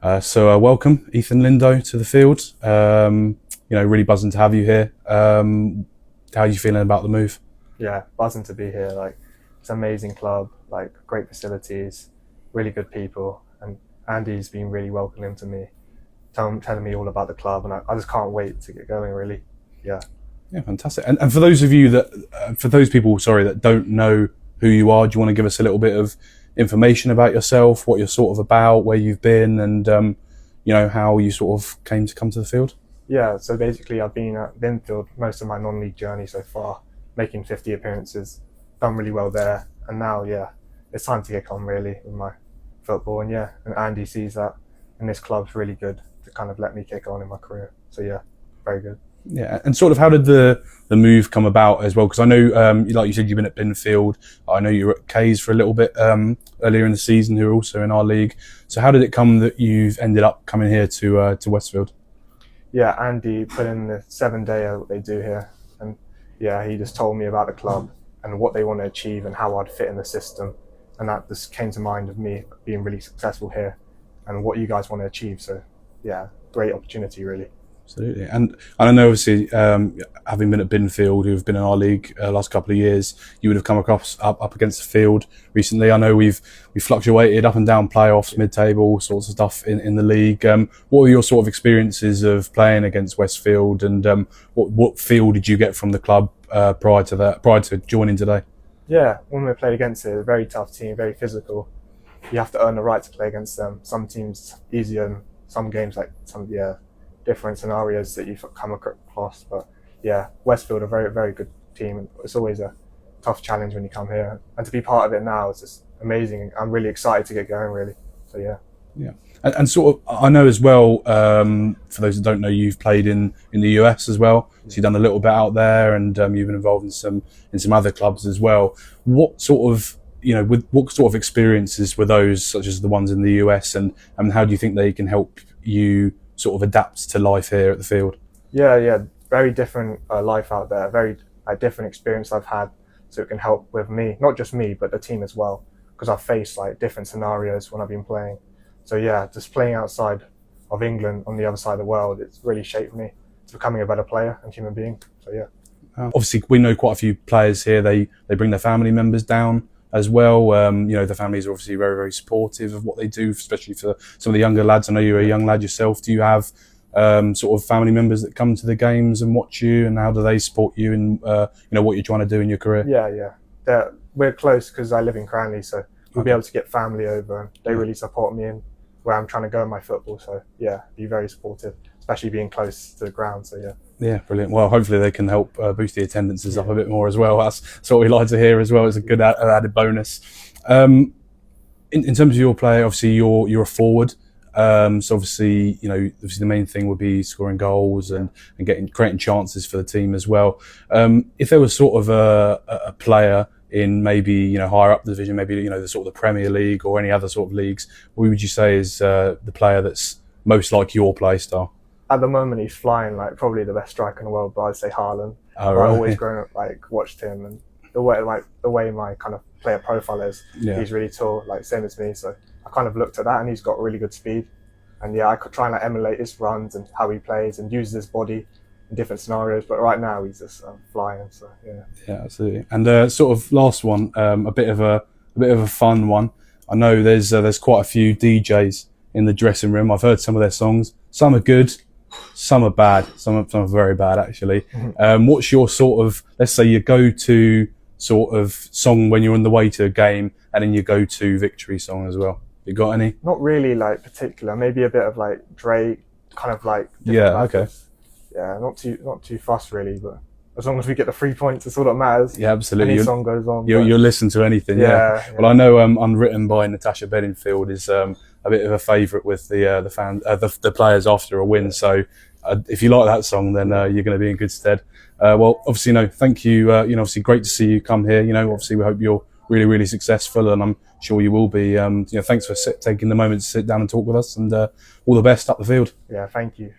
Welcome, Ethan Lindo, to the field. Really buzzing to have you here. How are you feeling about the move? Yeah, buzzing to be here. Like, it's an amazing club, like great facilities, really good people, and Andy's been really welcoming to me, telling me all about the club, and I just can't wait to get going. Really, yeah. Yeah, fantastic. And for those of you for those people, sorry, that don't know who you are, do you want to give us a little bit of information about yourself, what you're sort of about, where you've been, and how you sort of come to the field? Yeah, so basically I've been at Westfield most of my non-league journey so far, making 50 appearances, done really well there, and now, yeah, it's time to get on really with my football, and yeah, and Andy sees that, and this club's really good to kind of let me kick on in my career. So yeah, very good. Yeah, and sort of how did the move come about as well? Because I know, like you said, you've been at Binfield. I know you were at Kays for a little bit earlier in the season, who are also in our league. So how did it come that you've ended up coming here to Westfield? Yeah, Andy put in the 7 day what they do here, and yeah, he just told me about the club and what they want to achieve and how I'd fit in the system, and that just came to mind of me being really successful here and what you guys want to achieve. So yeah, great opportunity really. Absolutely. And I know, obviously, having been at Binfield, who've been in our league last couple of years, you would have come across up against the field recently. I know we've fluctuated up and down playoffs, mid-table, all sorts of stuff in the league. What were your sort of experiences of playing against Westfield, and what feel did you get from the club prior to joining today? Yeah, when we played against it, a very tough team, very physical. You have to earn the right to play against them. Some teams easier, and some games like different scenarios that you've come across. But yeah, Westfield are a very, very good team. It's always a tough challenge when you come here. And to be part of it now is just amazing. I'm really excited to get going, really. So yeah. Yeah. And sort of, I know as well, for those that don't know, you've played in the US as well. So you've done a little bit out there, and you've been involved in some other clubs as well. What sort of what sort of experiences were those, such as the ones in the US, and how do you think they can help you sort of adapt to life here at the field? Yeah, very different life out there, very different experience I've had, so it can help with me, not just me, but the team as well, because I've faced like different scenarios when I've been playing. So yeah, just playing outside of England on the other side of the world, it's really shaped me to becoming a better player and human being. So yeah. Obviously, we know quite a few players here. They bring their family members down as well. The families are obviously very, very supportive of what they do, especially for some of the younger lads. I know you're a young lad yourself. Do you have sort of family members that come to the games and watch you, and how do they support you in what you're trying to do in your career? Yeah. We're close because I live in Cranley, so we'll be able to get family over, and they really support me in where I'm trying to go in my football. So yeah, be very supportive, especially being close to the ground. So yeah. Yeah, brilliant. Well, hopefully they can help boost the attendances up a bit more as well. That's what we like to hear as well. It's a good added bonus. In terms of your play, obviously you're a forward. So obviously, obviously the main thing would be scoring goals and creating chances for the team as well. If there was sort of a player in maybe higher up the division, maybe the sort of the Premier League or any other sort of leagues, what would you say is the player that's most like your play style? At the moment, he's flying, like probably the best striker in the world, but I'd say Haaland. Oh, right. I always grown up watched him, and the way my kind of player profile is, he's really tall, like same as me. So I kind of looked at that, and he's got really good speed. And yeah, I could try and emulate his runs and how he plays and use his body in different scenarios. But right now, he's just flying. So yeah. Yeah, absolutely. And sort of last one, a bit of a fun one. I know there's quite a few DJs in the dressing room. I've heard some of their songs. Some are good. Some are bad. Some are very bad, actually. What's your sort of, let's say, your go-to sort of song when you're on the way to a game, and then your go-to victory song as well? You got any? Not really like particular. Maybe a bit of like Drake, kind of like. Yeah. Okay. Yeah, not too fussed really, but as long as we get the 3 points, it's all that matters. Yeah, absolutely. Any song goes on. You'll listen to anything. Yeah. Well, I know "Unwritten" by Natasha Bedingfield is a bit of a favourite with the players after a win. So if you like that song, then you're going to be in good stead. Well, obviously, thank you. Obviously, great to see you come here. Obviously, we hope you're really, really successful, and I'm sure you will be. Thanks for taking the moment to sit down and talk with us, and all the best up the field. Yeah, thank you.